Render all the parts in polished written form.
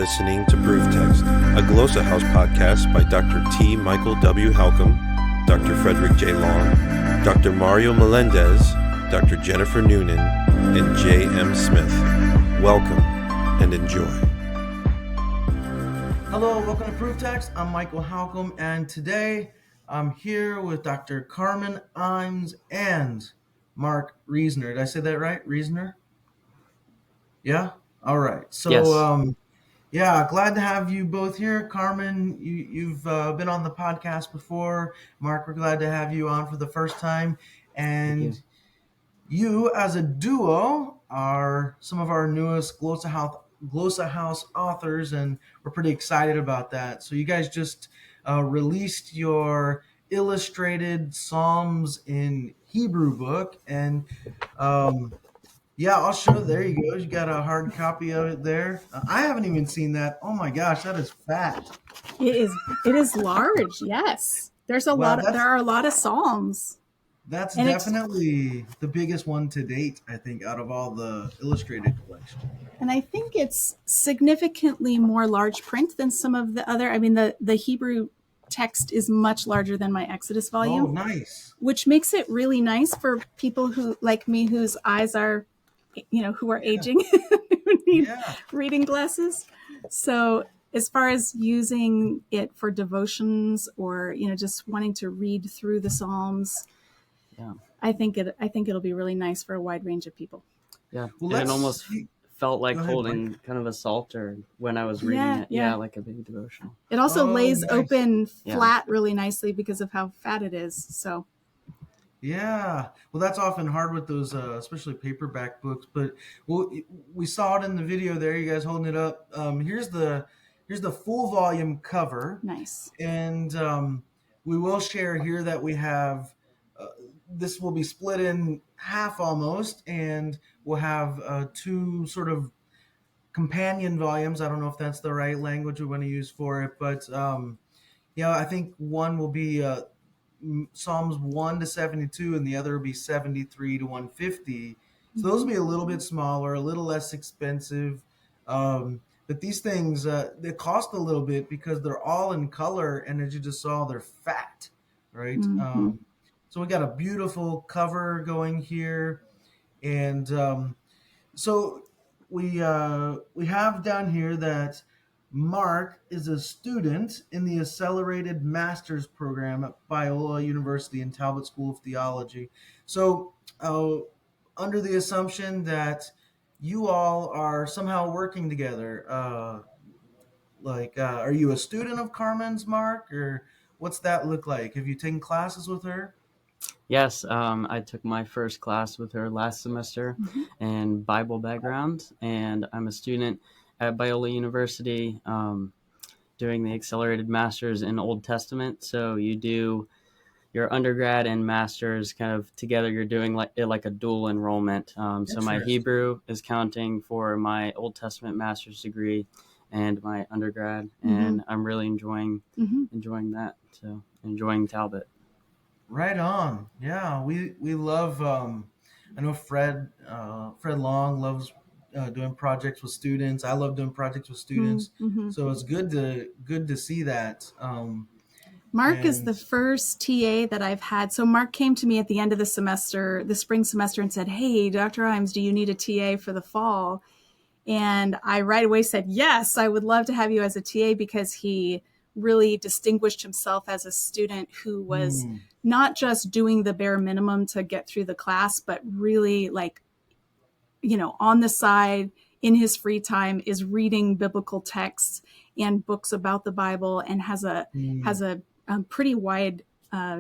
listening to ProveText, a Glossa House podcast by Dr. T. Michael W. Halcomb, Dr. Frederick J. Long, Dr. Mario Melendez, Dr. Jennifer Noonan, and J. M. Smith. Welcome and enjoy. Hello, welcome to ProveText. I'm Michael Halcomb, and today I'm here with Dr. Carmen Imes and Mark Reisner. Did I say that right? Reisner? Yeah? All right. So, Yes. glad to have you both here. Carmen, you've been on the podcast before. Mark, we're glad to have you on for the first time. And you, as a duo, are some of our newest Glossa House authors, and we're pretty excited about that. So you guys just released your illustrated Psalms in Hebrew book, and I'll show. There you go. You got a hard copy of it there. I haven't even seen that. Oh my gosh, that is fat. It is large. Yes, there are a lot of Psalms. That's And definitely the biggest one to date, I think, out of all the illustrated collection. And I think it's significantly more large print than some of the other. I mean, the Hebrew text is much larger than my Exodus volume. Oh, nice. Which makes it really nice for people who, like me, whose eyes are, who are aging, who need reading glasses. So as far as using it for devotions or, just wanting to read through the Psalms, I think it'll be really nice for a wide range of people. Yeah, Well, and it almost felt like Go ahead, holding Mike. kind of a psalter when I was reading it. Yeah. Like a big devotional. It also lays nice. open flat really nicely because of how fat it is. So Yeah, well, that's often hard with those, especially paperback books. But we saw it in the video there. You guys holding it up. Here's the full volume cover, nice. and we will share here that we have. This will be split in half almost, and we'll have two sort of companion volumes. I don't know if that's the right language we want to use for it, but I think one will be Psalms 1 to 72, and the other will be 73 to 150. So those will be a little bit smaller, a little less expensive. But these things, they cost a little bit because they're all in color, and as you just saw, they're fat, right? Mm-hmm. So we got a beautiful cover going here, and so we have down here that Mark is a student in the Accelerated Master's Program at Biola University and Talbot School of Theology. So under the assumption that you all are somehow working together, are you a student of Carmen's, Mark, or what's that look like? Have you taken classes with her? Yes, I took my first class with her last semester in Bible background, and I'm a student at Biola University doing the Accelerated Masters in Old Testament. So you do your undergrad and master's kind of together. You're doing like a dual enrollment. So my Hebrew is counting for my Old Testament master's degree and my undergrad, and I'm really enjoying that. So enjoying Talbot. Right on. Yeah, we love. I know Fred Long loves doing projects with students. I love doing projects with students. So it's good to see that. Mark is the first TA that I've had. So Mark came to me at the end of the semester, the spring semester, and said, "Hey, Dr. Imes, do you need a TA for the fall?" And I right away said, "Yes, I would love to have you as a TA," because he really distinguished himself as a student who was not just doing the bare minimum to get through the class, but really on the side in his free time is reading biblical texts and books about the Bible, and has a pretty wide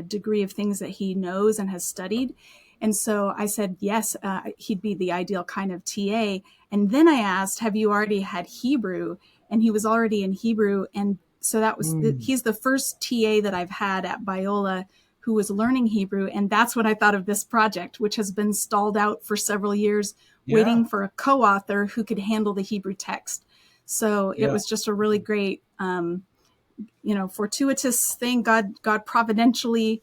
degree of things that he knows and has studied. And so I said, yes, he'd be the ideal kind of TA. And then I asked, have you already had Hebrew? And he was already in Hebrew. And so that was, he's the first TA that I've had at Biola who was learning Hebrew. And that's when I thought of this project, which has been stalled out for several years, waiting for a co-author who could handle the Hebrew text. So it was just a really great, fortuitous thing. God providentially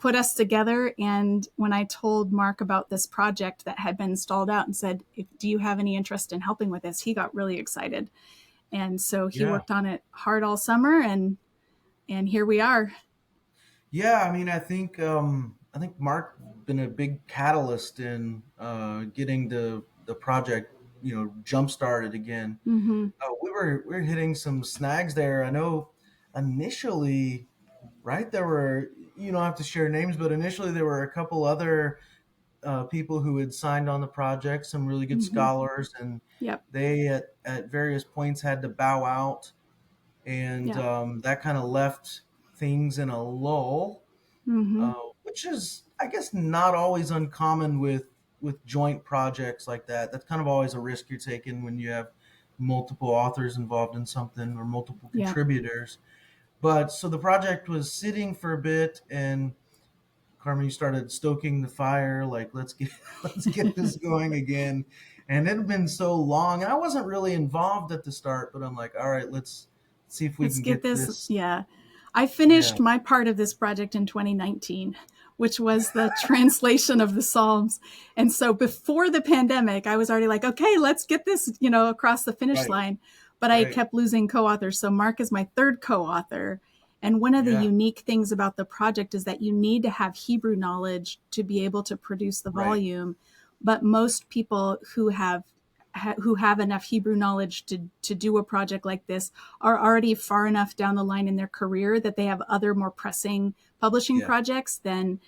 put us together. And when I told Mark about this project that had been stalled out and said, do you have any interest in helping with this? He got really excited. And so he Yeah. worked on it hard all summer, and here we are. Yeah, I mean, I think Mark been a big catalyst in getting the project, jump started again. Mm-hmm. We were hitting some snags there. I know initially, right? There were, you don't have to share names, but initially there were a couple other people who had signed on the project, some really good Mm-hmm. scholars, and Yep. they at various points had to bow out, and Yeah. that kind of left things in a lull, Mm-hmm. which is, I guess, not always uncommon with joint projects like that. That's kind of always a risk you're taking when you have multiple authors involved in something or multiple Yeah. contributors. But so the project was sitting for a bit, and Carmen, you started stoking the fire, like let's get this going again. And it had been so long, and I wasn't really involved at the start, but I'm like, all right, let's see if we Let's can get get this. this. Yeah. I Yeah, finished my part of this project in 2019, which was the translation of the Psalms. And so before the pandemic, I was already like, okay, let's get this, across the finish right, line. But I right, kept losing co-authors. So Mark is my third co-author. And one of the yeah, unique things about the project is that you need to have Hebrew knowledge to be able to produce the right, volume. But most people who have enough Hebrew knowledge to do a project like this are already far enough down the line in their career that they have other more pressing publishing yeah, projects than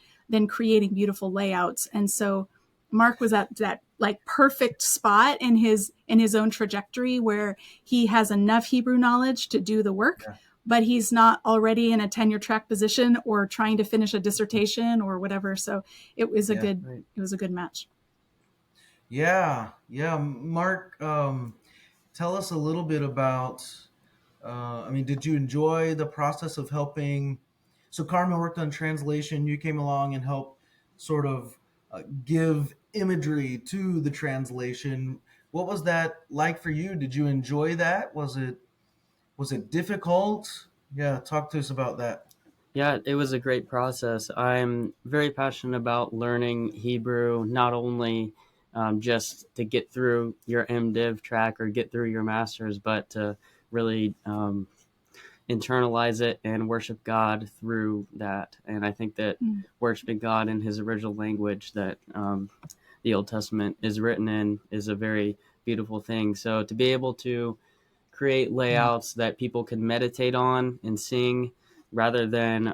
creating beautiful layouts. And so Mark was at that like perfect spot in his own trajectory where he has enough Hebrew knowledge to do the work, yeah, but he's not already in a tenure track position or trying to finish a dissertation or whatever. So it was yeah. it was a good match. Yeah, yeah. Mark, tell us a little bit about. I mean, did you enjoy the process of helping? So Carmen worked on translation. You came along and helped sort of give imagery to the translation. What was that like for you? Did you enjoy that? Was it difficult? Yeah, talk to us about that. Yeah, it was a great process. I'm very passionate about learning Hebrew, not only just to get through your MDiv track or get through your master's, but to really internalize it and worship God through that. And I think that Mm. worshiping God in his original language that the Old Testament is written in is a very beautiful thing. So to be able to create Mm, layouts that people can meditate on and sing rather than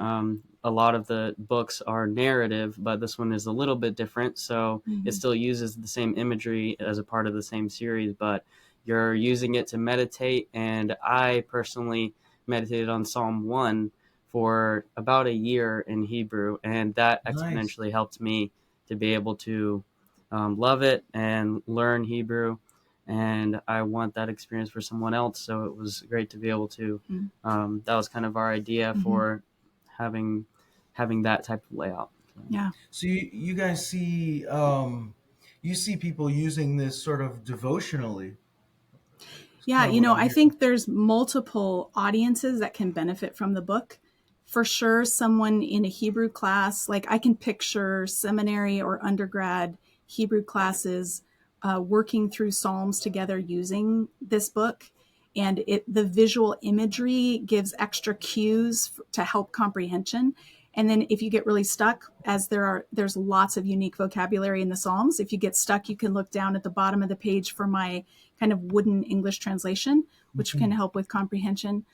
a lot of the books are narrative, but this one is a little bit different. So it Mm-hmm. still uses the same imagery as a part of the same series, but you're using it to meditate. And I personally meditated on Psalm 1 for about a year in Hebrew, and that nice. exponentially helped me to be able to love it and learn Hebrew. And I want that experience for someone else. So it was great to be able to. That was kind of our idea Mm-hmm. for having that type of layout. Yeah. So you guys see you see people using this sort of devotionally. It's Yeah, kind of what I'm I hearing. think there's multiple audiences that can benefit from the book. For sure, someone in a Hebrew class, like I can picture seminary or undergrad Hebrew classes working through Psalms together using this book. And the visual imagery gives extra cues to help comprehension. And then if you get really stuck, as there's lots of unique vocabulary in the Psalms. If you get stuck, you can look down at the bottom of the page for my kind of wooden English translation, which can Mhm. help with comprehension.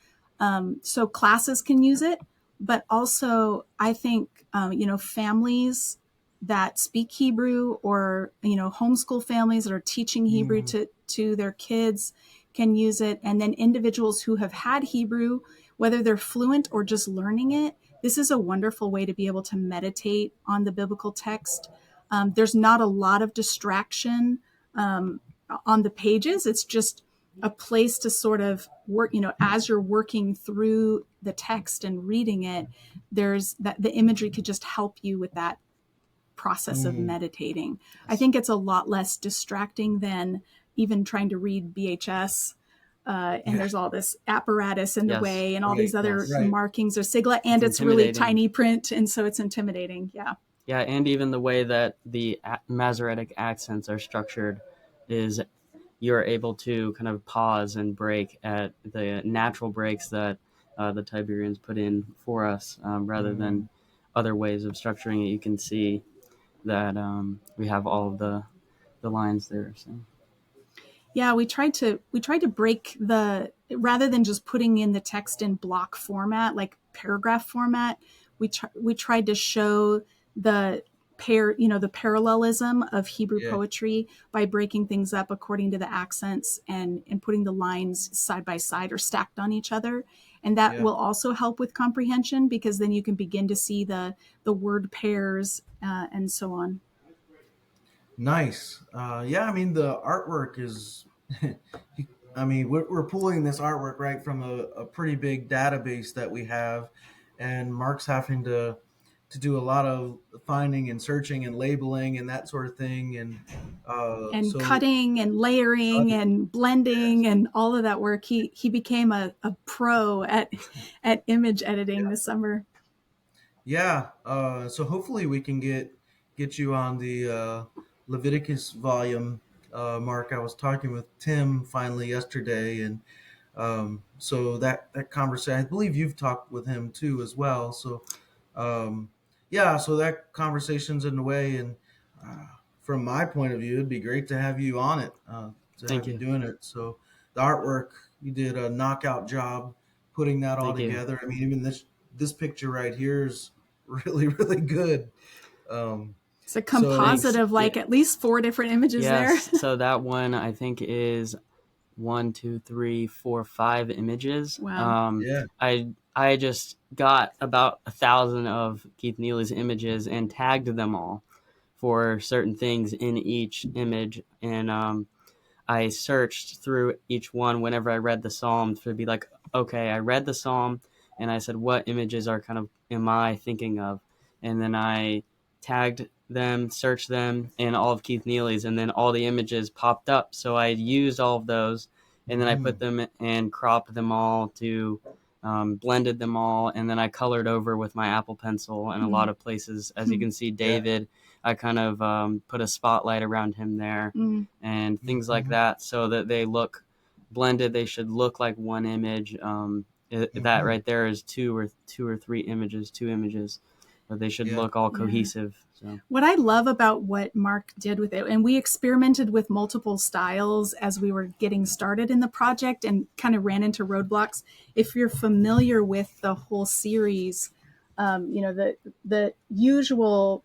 So classes can use it, but also I think families that speak Hebrew or homeschool families that are teaching Hebrew Mhm. to their kids can use it, and then individuals who have had Hebrew, whether they're fluent or just learning it. This is a wonderful way to be able to meditate on the biblical text. There's not a lot of distraction on the pages. It's just a place to sort of work, as you're working through the text and reading it, there's that the imagery could just help you with that process of Mm. meditating. I think it's a lot less distracting than even trying to read BHS. And Yeah. there's all this apparatus in the Yes, way and all Right. these other yes, Right. markings or sigla, it's and it's really intimidating. tiny print. And so it's intimidating. Yeah. Yeah, and even the way that the Masoretic accents are structured is you're able to kind of pause and break at the natural breaks that the Tiberians put in for us, rather than other ways of structuring it. You can see that we have all of the lines there. So. Yeah, we tried to break the, rather than just putting in the text in block format, like paragraph format, we tried to show the the parallelism of Hebrew poetry by breaking things up according to the accents and putting the lines side by side or stacked on each other. And that will also help with comprehension, because then you can begin to see the word pairs and so on. Nice. Yeah, I mean, the artwork is, I mean, we're pulling this artwork right from a pretty big database that we have, and Mark's having to do a lot of finding and searching and labeling and that sort of thing. And so cutting and layering and blending and all of that work. He became a pro at image editing this summer. Yeah. So hopefully we can get you on the Leviticus volume, Mark. I was talking with Tim finally yesterday, and so that conversation, I believe you've talked with him too as well. So yeah, so that conversation's in the way, and from my point of view, it'd be great to have you on it, to Thank have you you. doing it. So the artwork, you did a knockout job putting that all Thank you. together. I mean, even this picture right here is really, really good. It's a composite So, of like at least 4 different images there. So that one I think is 1, 2, 3, 4, 5 images. Wow. Yeah. I just got about 1,000 of Keith Neely's images and tagged them all for certain things in each image, and I searched through each one whenever I read the psalm to be like, okay, I read the psalm and I said, what images am I thinking of? And then I tagged them, searched them in all of Keith Neely's, and then all the images popped up. So I used all of those, and then I put them and cropped them all to blended them all, and then I colored over with my Apple Pencil in a lot of places. As you can see, David, I kind of put a spotlight around him there and things like that, so that they look blended. They should look like one image. That right there is two or three images, but they should look all cohesive. So. What I love about what Mark did with it, and we experimented with multiple styles as we were getting started in the project and kind of ran into roadblocks. If you're familiar with the whole series, the usual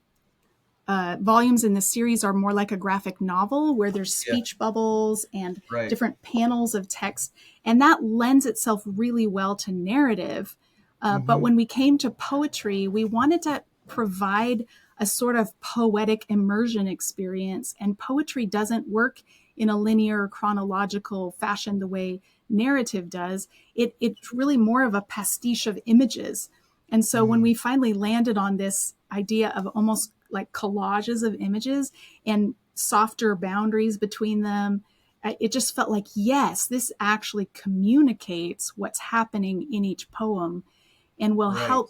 volumes in the series are more like a graphic novel where there's speech bubbles and different panels of text, and that lends itself really well to narrative. But when we came to poetry, we wanted to provide a sort of poetic immersion experience, and poetry doesn't work in a linear chronological fashion the way narrative does. It's really more of a pastiche of images. And so when we finally landed on this idea of almost like collages of images and softer boundaries between them, it just felt like, yes, this actually communicates what's happening in each poem and will help.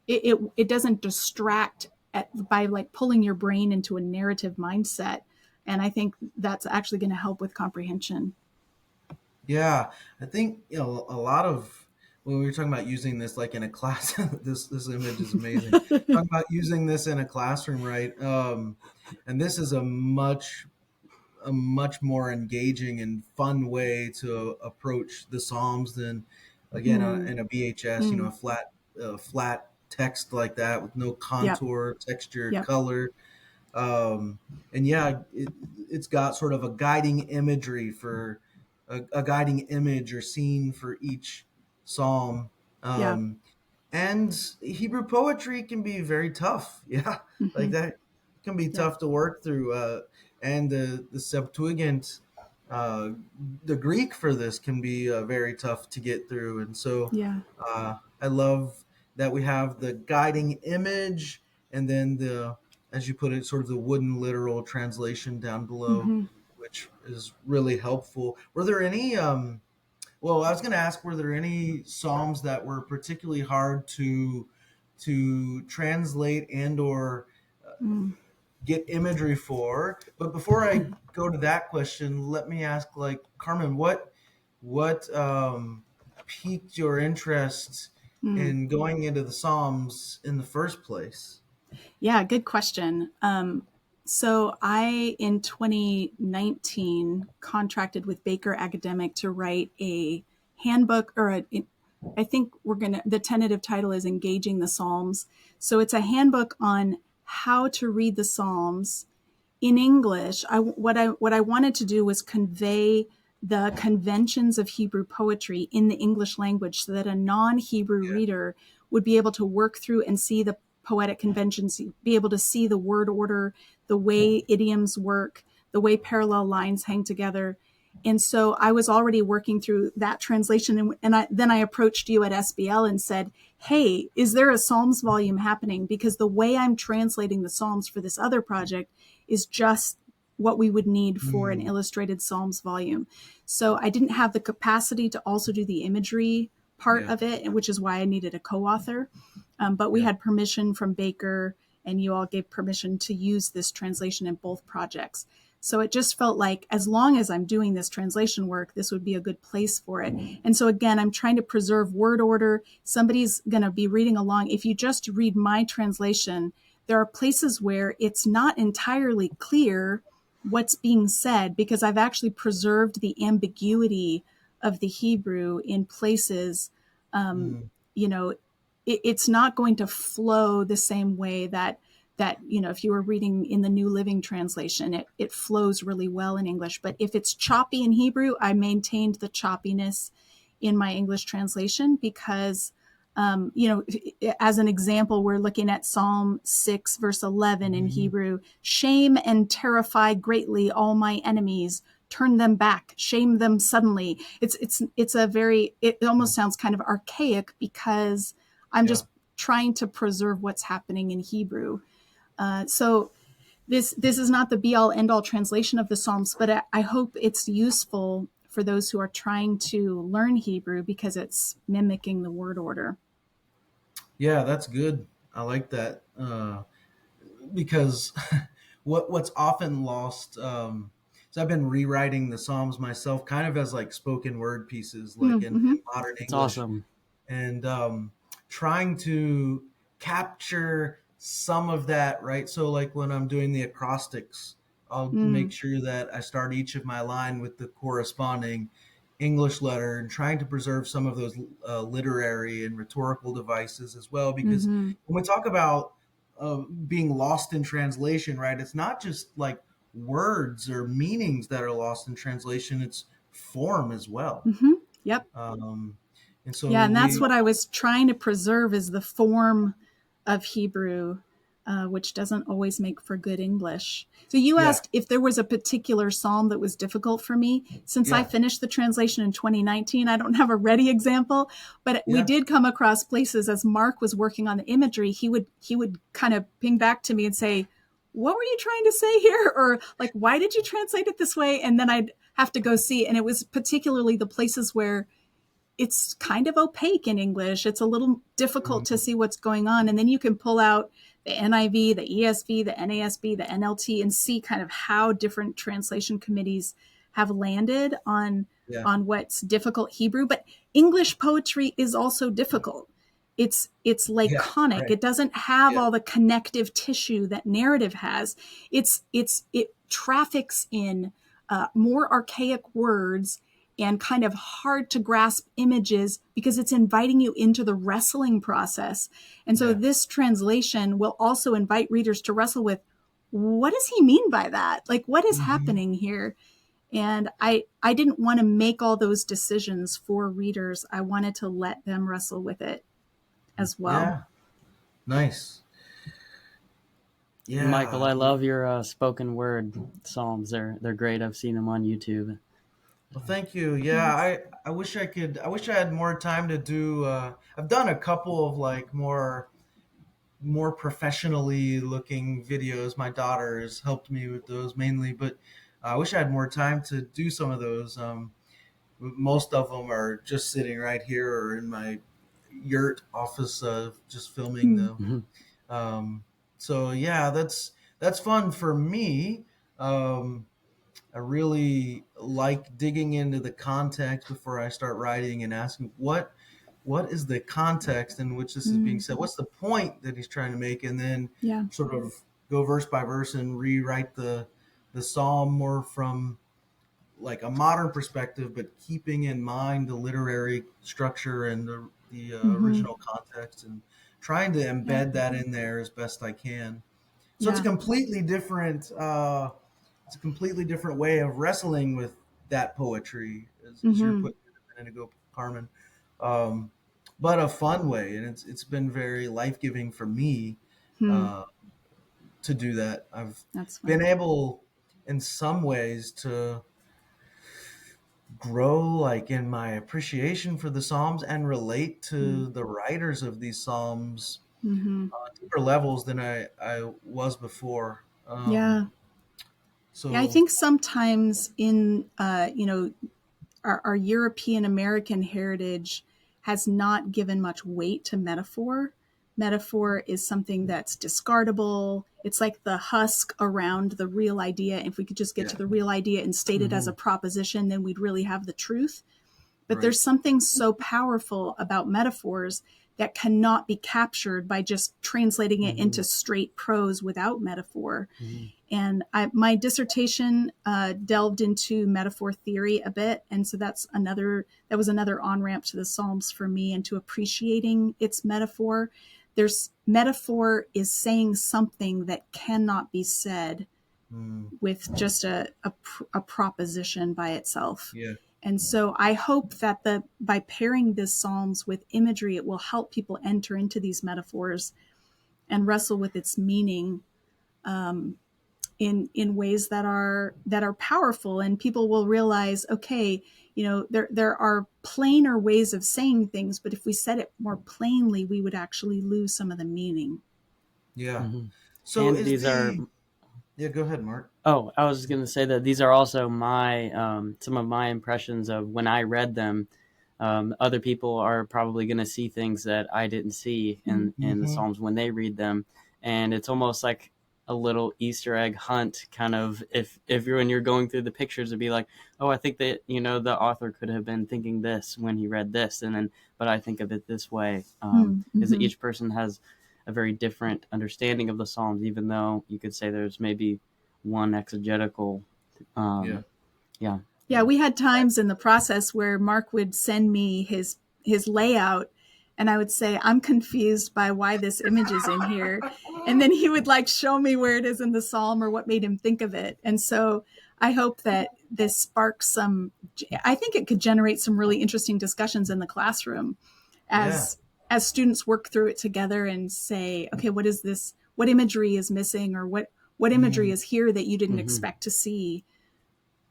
It doesn't distract by like pulling your brain into a narrative mindset. And I think that's actually going to help with comprehension. Yeah, I think, a lot of, when we were talking about using this like in a class, this image is amazing. Talking about using this in a classroom, right? And this is a much more engaging and fun way to approach the Psalms than, again, in a VHS, a flat text like that with no contour, texture, color. And it's got sort of a guiding imagery for a guiding image or scene for each psalm. And Hebrew poetry can be very tough. Like that can be tough to work through. And the Septuagint, the Greek for this can be very tough to get through. And so I love that we have the guiding image and then as you put it, sort of the wooden literal translation down below, which is really helpful. Were there any, well, I was going to ask, were there any psalms that were particularly hard to translate and or get imagery for. But before I go to that question, let me ask, like, Carmen, what piqued your interest Mm. in going into the Psalms in the first place? Yeah, good question. So I, in 2019, contracted with Baker Academic to write a handbook, I think the tentative title is Engaging the Psalms. So it's a handbook on how to read the Psalms in English. What I wanted to do was convey the conventions of Hebrew poetry in the English language so that a non-Hebrew Yeah. reader would be able to work through and see the poetic conventions, be able to see the word order, the way idioms work, the way parallel lines hang together. And so I was already working through that translation. And then I approached you at SBL and said, hey, is there a Psalms volume happening? Because the way I'm translating the Psalms for this other project is just what we would need for an illustrated Psalms volume. So I didn't have the capacity to also do the imagery part Yeah. of it, which is why I needed a co-author. But we Yeah. had permission from Baker, and you all gave permission to use this translation in both projects. So it just felt like, as long as I'm doing this translation work, this would be a good place for it. And so again, I'm trying to preserve word order. Somebody's going to be reading along. If you just read my translation, there are places where it's not entirely clear what's being said, because I've actually preserved the ambiguity of the Hebrew in places. Mm. You know, it's not going to flow the same way that if you were reading in the New Living Translation, it flows really well in English. But if it's choppy in Hebrew, I maintained the choppiness in my English translation because, as an example, we're looking at Psalm 6, verse 11 in Hebrew. Shame and terrify greatly all my enemies. Turn them back, shame them suddenly. It almost sounds kind of archaic because I'm just trying to preserve what's happening in Hebrew. So this is not the be all end all translation of the Psalms, but I hope it's useful for those who are trying to learn Hebrew because it's mimicking the word order. Yeah, that's good. I like that because what's often lost. So I've been rewriting the Psalms myself, kind of as like spoken word pieces, like Mm-hmm. in modern It's English, awesome. and trying to capture some of that, right? So, like when I'm doing the acrostics, I'll Mm. make sure that I start each of my line with the corresponding English letter and trying to preserve some of those literary and rhetorical devices as well. Because Mm-hmm. when we talk about being lost in translation, right, it's not just like words or meanings that are lost in translation, it's form as well. Mm-hmm. Yep. Um, and Yeah, so and that's we, what I was trying to preserve is the form of Hebrew, which doesn't always make for good English. So you yeah, asked if there was a particular psalm that was difficult for me. Since I yeah, finished the translation in 2019, I don't have a ready example, but we yeah. did come across places as Mark was working on the imagery. He would kind of ping back to me and say, "What were you trying to say here?" Or like, "Why did you translate it this way?" And then I'd have to go see. And it was particularly the places where it's kind of opaque in English. It's a little difficult to Mm, see what's going on. And then you can pull out the NIV, the ESV, the NASB, the NLT, and see kind of how different translation committees have landed yeah, on what's difficult Hebrew. But English poetry is also difficult. It's yeah, laconic. right. It doesn't have Yeah, all the connective tissue that narrative has. It traffics in more archaic words and kind of hard to grasp images because it's inviting you into the wrestling process. And so yeah. this translation will also invite readers to wrestle with, what does he mean by that? Like, what is Hmm. happening here? And I didn't want to make all those decisions for readers. I wanted to let them wrestle with it as well. Yeah, nice. Michael, Yeah. I love your spoken word psalms. They're great. I've seen them on YouTube. Well, thank you. Yeah, Thanks. I wish I could. I wish I had more time to do. I've done a couple of like more professionally looking videos. My daughter has helped me with those mainly, but I wish I had more time to do some of those. Most of them are just sitting right here or in my yurt office, just filming Hmm. them. Mhm. Um, so yeah, That's fun for me. I really like digging into the context before I start writing and asking what is the context in which this is being said? What's the point that he's trying to make? And then Yeah. sort of go verse by verse and rewrite the psalm more from like a modern perspective, but keeping in mind the literary structure and the original context, and trying to Yeah. embed that in there as best I can. So Yeah. it's a completely different way of wrestling with that poetry, as you were Mm-hmm. putting it a minute ago, Carmen. Um, but a fun way, and it's been very life giving for me Hmm. uh, to do that. I've That's been fun. able, in some ways, to grow like in my appreciation for the Psalms and relate Mm. to the writers of these Psalms Mm-hmm. on deeper levels than I was before. Yeah. Yeah. I So think sometimes in, our European American heritage has not given much weight to metaphor. Metaphor is something that's discardable. It's like the husk around the real idea. If we could just get yeah, to the real idea and state it as hmm a proposition, then we'd really have the truth. But right. there's something so powerful about metaphors that cannot be captured by just translating it hmm into straight prose without metaphor. Mhm. And my dissertation delved into metaphor theory a bit, and so that was another on ramp to the Psalms for me and to appreciating its metaphor. There's metaphor is saying something that cannot be said Mm, with just a proposition by itself. yeah, And so I hope that by pairing this Psalms with imagery, it will help people enter into these metaphors and wrestle with its meaning in ways that are powerful, and people will realize, okay, there are plainer ways of saying things, but if we said it more plainly, we would actually lose some of the meaning. yeah. Mhm. So And is these are the yeah? Go ahead, Mark. Oh, I was just going to say that these are also my some of my impressions of when I read them. Other people are probably going to see things that I didn't see in the hmm Psalms when they read them, and it's almost like a little Easter egg hunt, kind of. If you're when you're going through the pictures, it'd be like, oh, I think that the author could have been thinking this when he read this, and then but I think of it this way, because Mm-hmm. each person has a very different understanding of the Psalms, even though you could say there's maybe one exegetical. Yeah, Um, yeah. Yeah, we had times in the process where Mark would send me his layout, and I would say, I'm confused by why this image is in here. And then he would like show me where it is in the psalm or what made him think of it. And so I hope that this sparks I think it could generate some really interesting discussions in the classroom yeah. as students work through it together and say, okay, what is this? What imagery is missing, or what imagery Mm, is here that you didn't Mm-hmm. expect to see?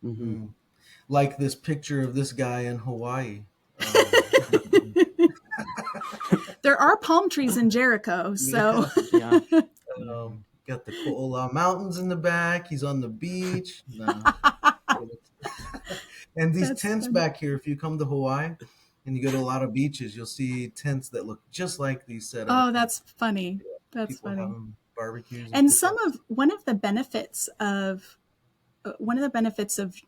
Mm-hmm. mm. Like this picture of this guy in Hawaii. There are palm trees in Jericho, so Yeah. Yeah. Mm-hmm. Got the Ko'ola Mountains in the back. He's on the beach. No. And these that's tents funny. back here, if you come to Hawaii and you go to a lot of beaches, you'll see tents that look just like these set up. Oh, that's funny. That's People funny. having barbecues and And cookouts. one of the benefits of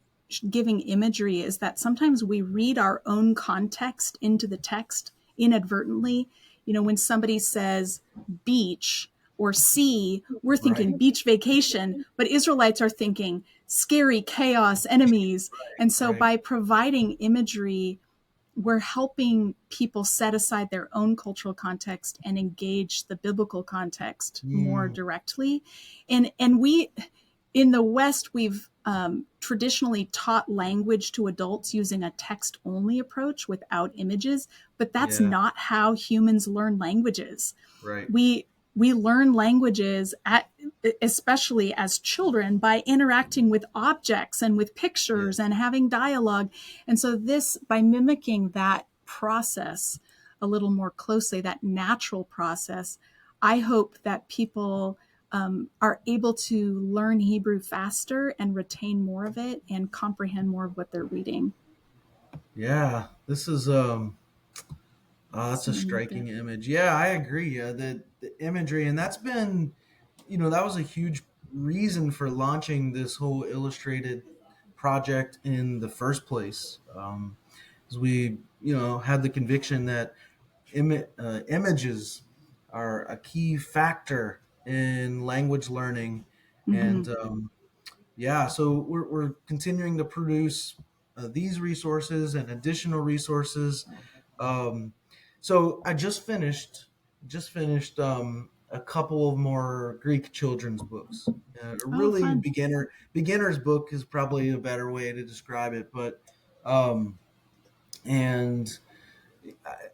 giving imagery is that sometimes we read our own context into the text inadvertently. When somebody says beach or sea, we're Right. thinking beach vacation, but Israelites are thinking scary chaos, enemies. And so Right. by providing imagery, we're helping people set aside their own cultural context and engage the biblical context more Mm, directly. And we in the West, we've traditionally taught language to adults using a text only approach without images, but that's yeah. not how humans learn languages. Right. We learn languages especially as children by interacting with objects and with Yeah. pictures and having dialogue. And so this, by mimicking that process a little more closely, that natural process, I hope that people are able to learn Hebrew faster and retain more of it and comprehend more of what they're reading. Yeah. This is that's a Some neat striking bit. image. Yeah, I agree. The imagery, and that's been, that was a huge reason for launching this whole illustrated project in the first place. As we, had the conviction that images are a key factor in language learning, Mm-hmm. and so we're continuing to produce these resources and additional resources. Um, so I just finished a couple of more Greek children's books. A Oh, really fun. beginner's book is probably a better way to describe it, but um, and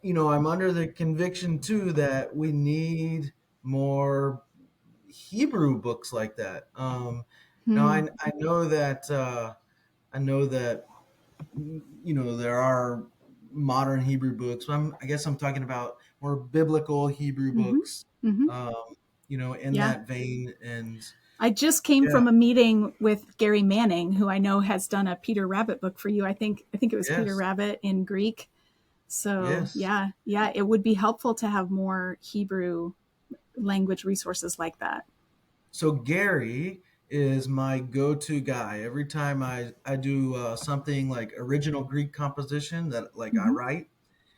I'm under the conviction too that we need more Hebrew books like that. Now Hmm. I know that there are modern Hebrew books, but I guess I'm talking about more biblical Hebrew Mm-hmm. books. Mm-hmm. Um, in Yeah. that vein, and I just came yeah, from a meeting with Gary Manning, who I know has done a Peter Rabbit book for you. I think it was Peter yes, Rabbit in Greek. So yes. yeah, it would be helpful to have more Hebrew language resources like that. So Gary is my go-to guy every time I do something like original Greek composition that like I Mm-hmm. write.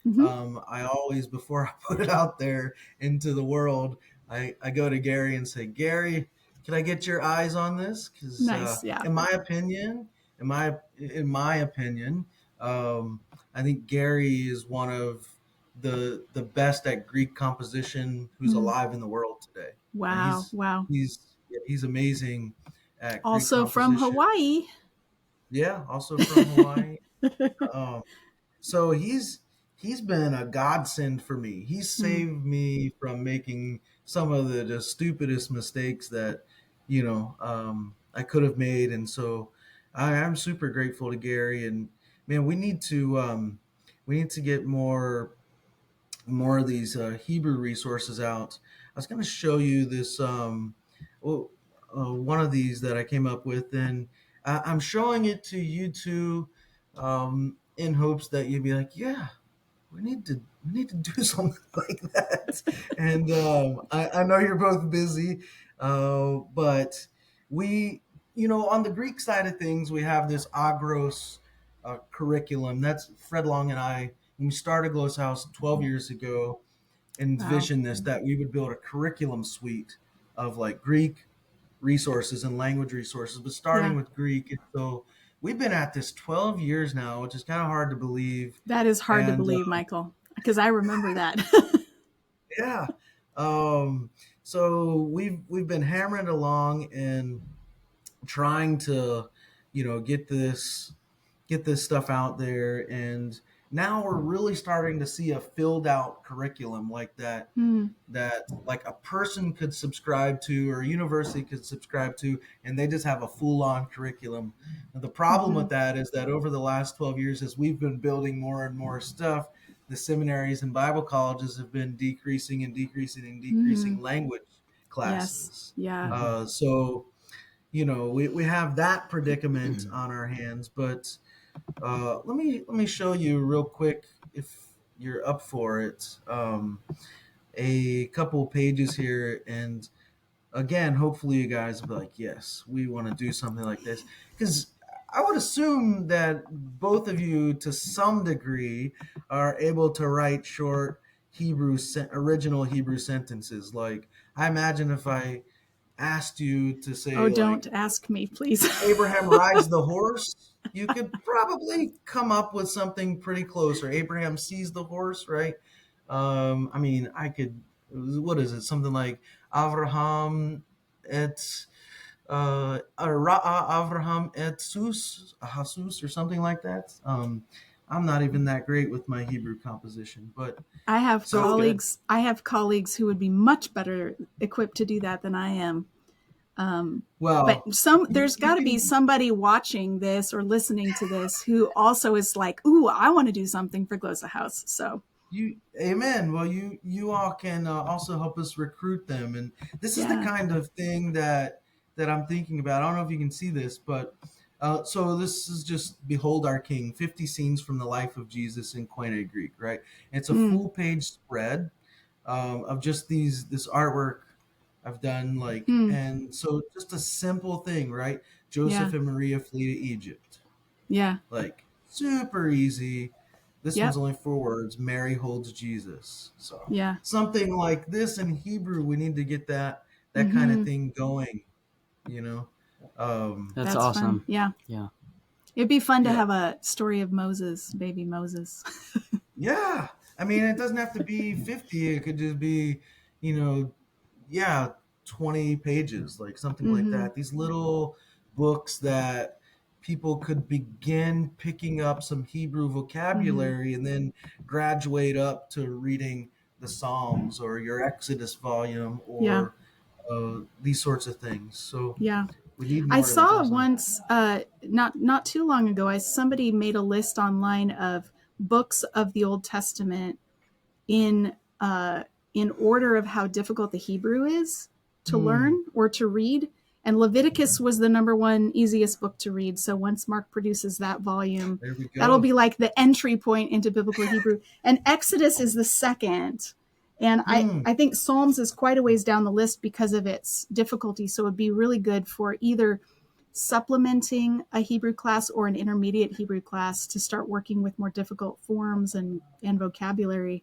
Mm-hmm. I always, before I put it out there into the world, I go to Gary and say, Gary, can I get your eyes on this? Because Nice. Yeah. in my opinion, um, I think Gary is one of the best at Greek composition who's Mm. alive in the world today. Wow. He's Wow. he's he's amazing at Greek Also from composition. Hawaii. Yeah, also from Hawaii. Um, so he's been a godsend for me. He's Mm. saved me from making some of the just stupidest mistakes that I could have made, and so I'm super grateful to Gary. And man, we need to get more of these Hebrew resources out. I was going to show you this well, one of these that I came up with, and I'm showing it to you two in hopes that you'd be like, yeah, we need to do something like that. And I know you're both busy, but we, on the Greek side of things, we have this Agros curriculum. That's Fred Long and I, when we started Glows House 12 years ago, Wow. envisioned this, that we would build a curriculum suite of like Greek resources and language resources, but starting Yeah. with Greek. And so we've been at this 12 years now, which is kind of hard to believe. That is hard to And believe, Michael, because I remember that. yeah. Um, so we've been hammering along and trying to, get this stuff out there, and now we're really starting to see a filled out curriculum like that, Mm. like a person could subscribe to or a university could subscribe to, and they just have a full on curriculum. And the problem Mm-hmm. with that is that over the last 12 years, as we've been building more and more stuff, the seminaries and Bible colleges have been decreasing and decreasing and Mm. decreasing language Yes. classes. Yeah. So we have that predicament on our hands. But let me show you real quick, if you're up for it, a couple pages here, and again, hopefully you guys will be like, yes, we want to do something like this, because I would assume that both of you, to some degree, are able to write short original Hebrew sentences. Like, I imagine if I asked you to Oh, say, like, don't ask me, please. Abraham rides the horse, you could probably come up with something pretty close. Or Abraham sees the horse, right? I mean, I could. What is it? Something like Avraham et Avraham et sus, Jesus, or something like that. I'm not even that great with my Hebrew composition, but I have so That's good. colleagues. I have colleagues who would be much better equipped to do that than I am. But well, there's you got to be can. somebody watching this or listening to this who also is like, "Ooh, I want to do something for Glosa House." So Amen. Well, you all can also help us recruit them, and this is the yeah. kind of thing that I'm thinking about. I don't know if you can see this, but so this is just "Behold Our King: 50 Scenes from the Life of Jesus in Koine Greek." Right? It's a Mm. full page spread of just this artwork I've done like, Hmm. and so just a simple thing, right? Yeah. Joseph and Maria flee to Egypt. Yeah. Like super easy. This one's Yep. only 4 words. Mary holds Jesus. So Yeah. something like this in Hebrew, we need to get that kind of Mm-hmm. thing going, you know. That's That's fun. awesome. Yeah. Yeah. It'd be fun to Yeah. have a story of Moses, baby Moses. Yeah. I mean, it doesn't have to be 50. It could just be, you know, yeah, 20 pages, like something like Mm-hmm. that. These little books that people could begin picking up some Hebrew Mm-hmm. vocabulary and then graduate up to reading the Psalms or your Exodus volume Yeah. or these sorts of things. So Yeah. we need I more of saw those. once, not too long ago, somebody made a list online of books of the Old Testament in in order of how difficult the Hebrew is to Hmm, learn or to read. And Leviticus was the number one easiest book to read. So once Mark produces that volume, there we that'll go. be like the entry point into biblical Hebrew. And Exodus is the second. And Hmm. I think Psalms is quite a ways down the list because of its difficulty. So it'd be really good for either supplementing a Hebrew class or an intermediate Hebrew class to start working with more difficult forms and vocabulary.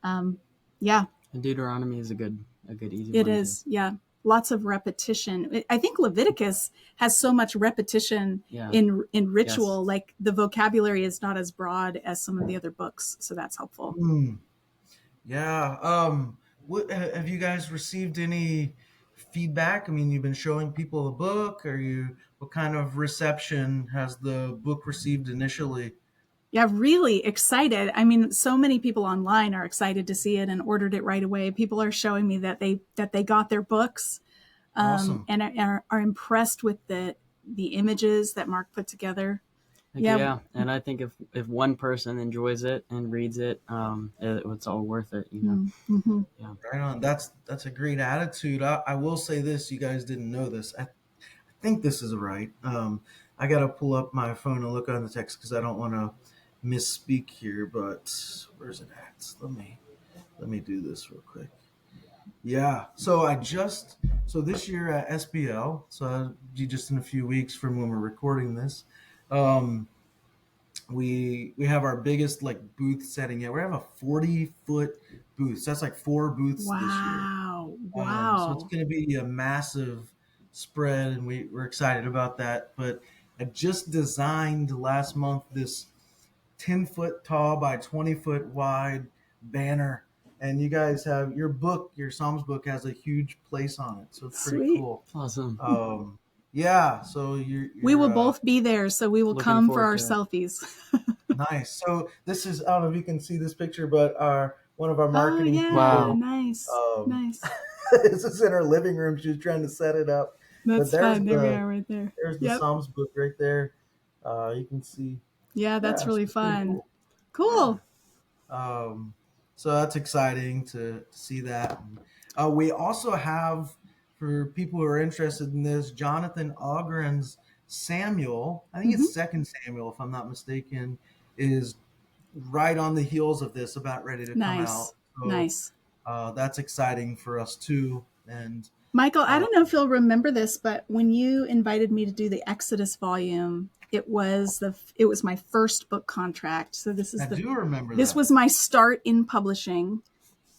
Um, yeah, And Deuteronomy is a good easy it one too. is. Yeah. Lots of repetition. I think Leviticus has so much repetition Yeah. in ritual, Yes. like the vocabulary is not as broad as some of the other books. So that's helpful. Hmm. Yeah. Have you guys received any feedback? I mean, you've been showing people the book. What kind of reception has the book received initially? Yeah, really excited. I mean, so many people online are excited to see it and ordered it right away. People are showing me that they got their books Awesome. and are impressed with the images that Mark put together. Like, Yeah. yeah, and I think if one person enjoys it and reads it, it's all worth it. You know. Mm-hmm. Yeah. Right on. That's a great attitude. I will say this. You guys didn't know this. I think this is right. I got to pull up my phone and look on the text because I don't want to misspeak here. But where's it at? Let me do this real quick. Yeah. So this year at SBL, so just in a few weeks from when we're recording this, um, we have our biggest like booth setting yet. We have a 40-foot booth. So that's like 4 booths this year. Wow. So it's Wow. going to be a massive spread, and we're excited about that. But I just designed last month this 10-foot tall by 20-foot wide banner, and you guys have your Psalms book has a huge place on it, so it's pretty Sweet. cool. Awesome. Yeah, so We will you're both be there, so we will Looking come for forward our to it. selfies. nice. So this is I don't know if you can see this picture, but our one of our Oh marketing yeah, Wow. people, nice, um, nice. this is in her living room. She was trying to set it up, but That's fun. There we are, right there. there's the Yep. Psalms book right there. You can see. Yeah, that's Yeah, so really it's pretty fun. cool. Yeah. Cool. So that's exciting to see that. We also have, for people who are interested in this, Jonathan Ogren's Samuel. I think Hmm. it's Second Samuel, if I'm not mistaken, is right on the heels of this, about ready to come Nice, out. So nice. that's exciting for us too. And Michael, I uh, don't know if you'll remember this, but when you invited me to do the Exodus volume, it was my first book contract. So I do remember this that. was my start in publishing.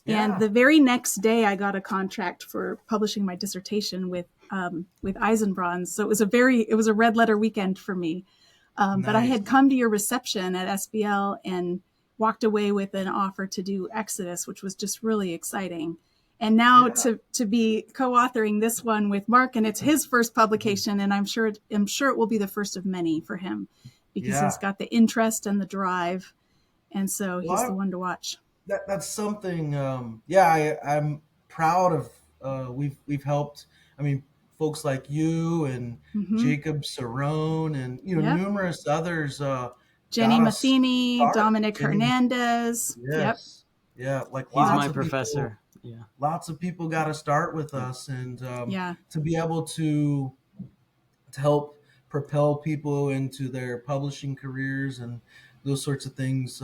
And Yeah, the very next day, I got a contract for publishing my dissertation with Eisenbrauns. So it was a red letter weekend for me. But I nice. had come to your reception at SBL and walked away with an offer to do Exodus, which was just really exciting. And now Yeah. to be co-authoring this one with Mark, and it's his first publication, and I'm sure it will be the first of many for him because he's Yeah. got the interest and the drive, and so he's the Well, one to watch. that's something. I'm proud of. We've helped. I mean, folks like you and Mm-hmm. Jacob Cerrone and Yep. numerous others Jenny got us Matheny, start. Dominic Jenny, Hernandez. Yep. yes, yeah, like He's my professor. Yeah. lots of people got to start with Yeah. us, and Yeah. to be able to help propel people into their publishing careers and those sorts of things.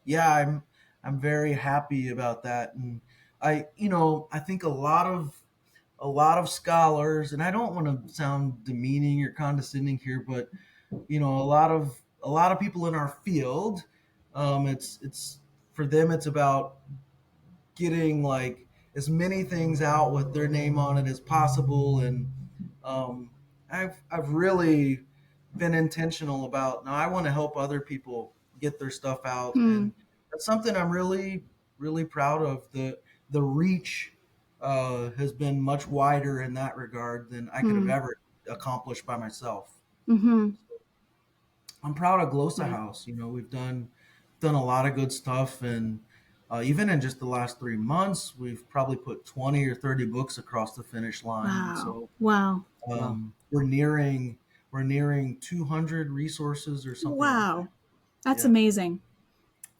Yeah, I'm very happy about that, and I think a a lot of scholars, and I don't want to sound demeaning or condescending here, but a lot of people in our field, it's for them, it's about getting like as many things out with their name on it as possible. And um, I've really been intentional about, now I want to help other people get their stuff out, Hmm. and that's something I'm really proud of. The reach has been much wider in that regard than I could have Hmm. ever accomplished by myself. Mm-hmm. I'm proud of Glossa Right. House. We've done a lot of good stuff, and even in just the last 3 months, we've probably put 20 or 30 books across the finish line. And Wow. so Wow. Wow. we're nearing 200 resources or something like that. Wow. That's Yeah. amazing.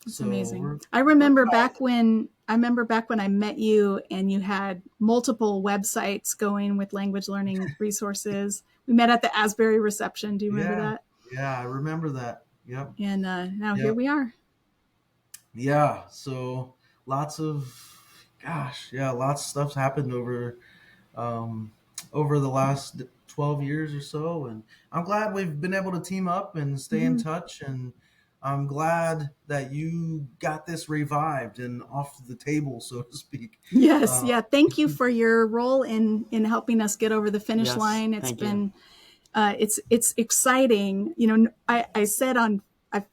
That's So amazing. we're I we're remember proud. back when I met you and you had multiple websites going with language learning resources. We met at the Asbury reception. Do you remember Yeah, that? yeah, I remember that. Yep, And now here yep, we are. yeah. So lots of, gosh, yeah, lots of stuff's happened um, over the last 12 years or so. And I'm glad we've been able to team up and stay in Mm-hmm. touch. And I'm glad that you got this revived and off the table, so to speak. Yes, Uh, yeah. Thank you for your role in helping us get over the finish Yes, line. It's thank you. been it's exciting. I said on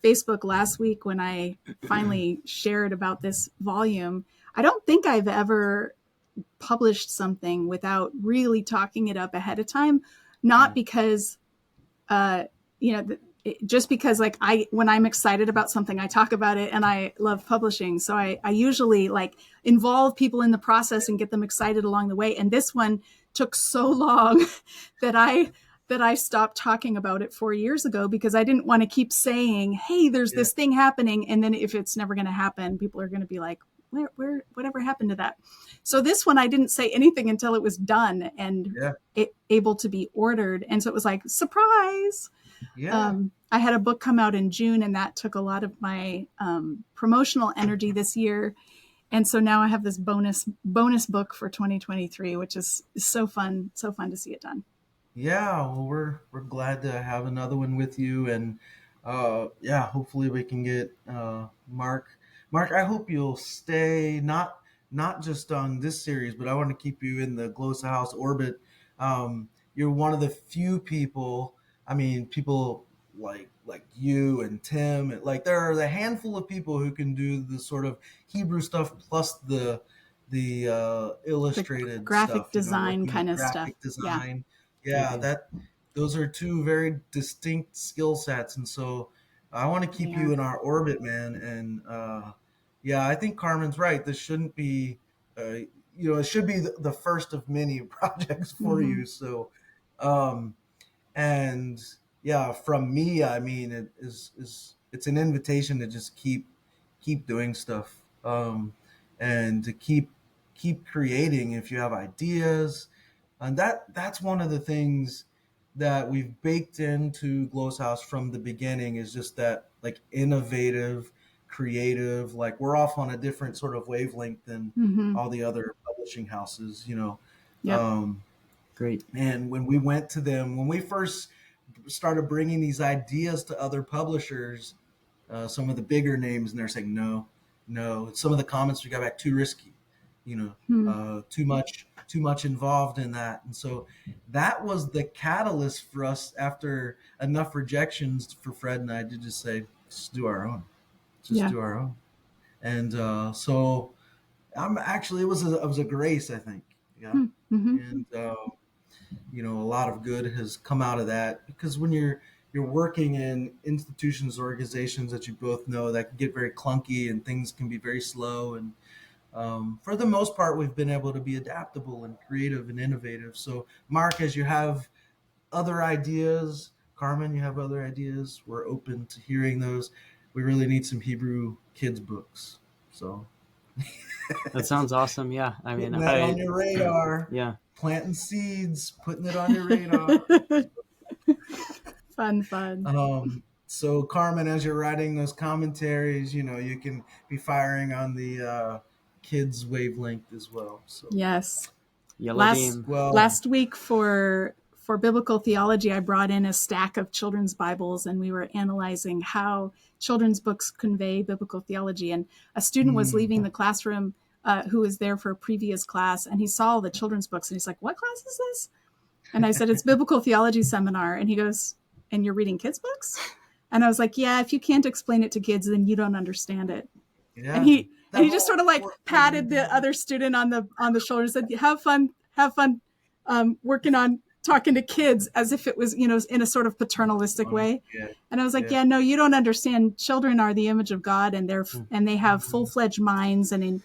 Facebook last week when I finally shared about this volume, I don't think I've ever published something without really talking it up ahead of time. Not Yeah. because uh, you know, just because like when I'm excited about something, I talk about it and I love publishing. So I usually like involve people in the process and get them excited along the way. And this one took so long that I stopped talking about it 4 years ago because I didn't want to keep saying, hey, there's yeah, this thing happening. And then if it's never going to happen, people are going to be like, whatever happened to that? So this one, I didn't say anything until it was done and yeah, able to be ordered. And so it was like, surprise. yeah. I had a book come out in June, and that took a lot of my promotional energy this year. And so now I have this bonus book for 2023, which is so fun to see it done. Yeah, well, we're glad to have another one with you, and yeah, hopefully we can get Mark. Mark, I hope you'll stay not just on this series, but I want to keep you in the Glossa House orbit. You're one of the few people. I mean, people like you and Tim. Like there are a handful of people who can do the sort of Hebrew stuff plus the The illustrated graphic stuff. design Working with kind of stuff. graphic Yeah. design. Thank Yeah, you. those are two very distinct skill sets, and so I want to keep They you are. in our orbit, man. And yeah, I think Carmen's right. This shouldn't be, it should be the first of many projects for Mm-hmm. you. So, um, and yeah, from me, I mean, it's an invitation to just keep doing stuff, and to keep creating if you have ideas. And that's one of the things that we've baked into Gloss House from the beginning, is just that like innovative, creative, like we're off on a different sort of wavelength than Mm-hmm. all the other publishing houses. Yep. Um, Great. and when we went to them, when we first started bringing these ideas to other publishers, some of the bigger names, and they're saying no, no. Some of the comments we got back, too risky, Hmm. too much involved in that. And so that was the catalyst for us, after enough rejections, for Fred and I to just say, just do our own, just Yeah. do our own. And so it was a grace, I think. Yeah. Mm-hmm. And a lot of good has come out of that, because when you're working in institutions, organizations that you both know, that can get very clunky and things can be very slow. And for the most part, we've been able to be adaptable and creative and innovative. So, Mark, as you have other ideas, Carmen, you have other ideas, we're open to hearing those. We really need some Hebrew kids books. So, That sounds awesome. Yeah. I mean, putting that on your radar, yeah. planting seeds, putting it on your radar. Fun. So Carmen, as you're writing those commentaries, you can be firing on the kids wavelength as well. So Yes. Yellow last beam. Well, last week for biblical theology, I brought in a stack of children's Bibles, and we were analyzing how children's books convey biblical theology. And a student was leaving the classroom who was there for a previous class, and he saw all the children's books, and he's like, "What class is this?" And I said, "It's biblical theology seminar." And he goes, "And you're reading kids' books?" And I was like, "Yeah, if you can't explain it to kids, then you don't understand it." yeah. And he That just sort of like patted the other student on the shoulder and said, have fun working on talking to kids, as if it was, in a sort of paternalistic way. Yeah. And I was like, yeah, no, you don't understand. Children are the image of God, and they have full-fledged minds and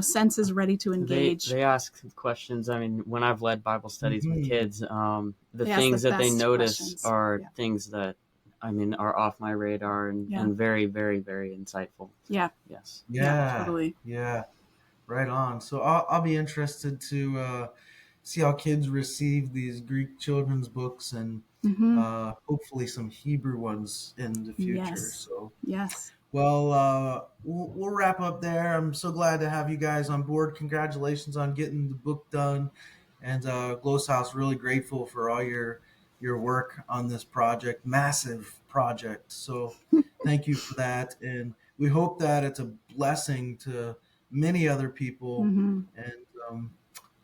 senses ready to engage. They ask questions. I mean, when I've led Bible studies with kids, the They ask things the that they best notice questions. are Yeah. things that, I mean, are off my radar and very, very, very insightful. Yeah. Yes. Yeah, Totally. yeah, right on. So I'll be interested to see how kids receive these Greek children's books and hopefully some Hebrew ones in the future. Yes. So, Yes. well, we'll wrap up there. I'm so glad to have you guys on board. Congratulations on getting the book done, and Gloss House really grateful for all your work on this project, massive project. So thank you for that, and we hope that it's a blessing to many other people. And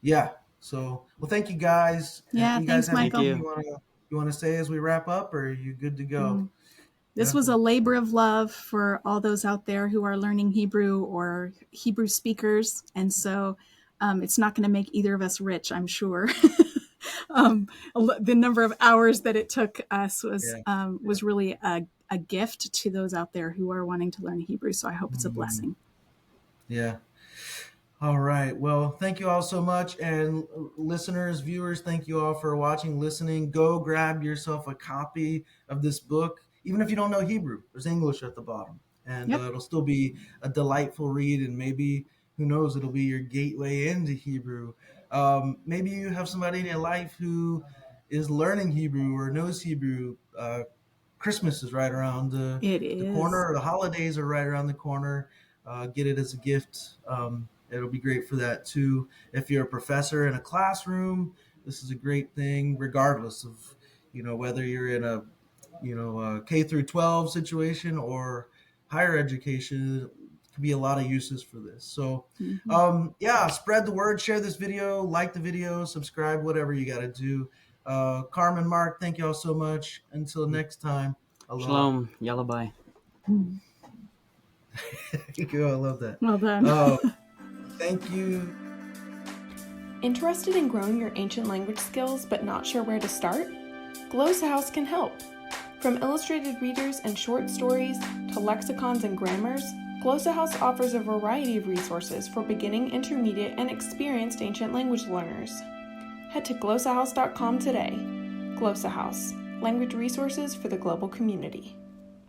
yeah, so well, thank you guys. Yeah, You guys thanks, have Michael. anything you want to say as we wrap up, or are you good to go? This Yeah. was a labor of love for all those out there who are learning Hebrew or Hebrew speakers. And so it's not going to make either of us rich, I'm sure. The number of hours that it took us was really a gift to those out there who are wanting to learn Hebrew. So I hope it's a blessing. Yeah. All right. Well, thank you all so much. And listeners, viewers, thank you all for watching, listening. Go grab yourself a copy of this book. Even if you don't know Hebrew, there's English at the bottom. And it'll still be a delightful read. And maybe, who knows, it'll be your gateway into Hebrew. Maybe you have somebody in your life who is learning Hebrew or knows Hebrew. Christmas is right around the corner, or the holidays are right around the corner. Get it as a gift. It'll be great for that too. If you're a professor in a classroom, this is a great thing, regardless of, whether you're in a, K through 12 situation or higher education. It could be a lot of uses for this. So, spread the word, share this video, like the video, subscribe, whatever you got to do. Carmen, Mark, thank you all so much. Until next time. Aloha. Shalom. Yalla bye. Cool, I love that. Well done. Thank you. Interested in growing your ancient language skills but not sure where to start? Glossa House can help. From illustrated readers and short stories to lexicons and grammars, Glossa House offers a variety of resources for beginning, intermediate, and experienced ancient language learners. Head to glossahouse.com today. Glossa House, language resources for the global community.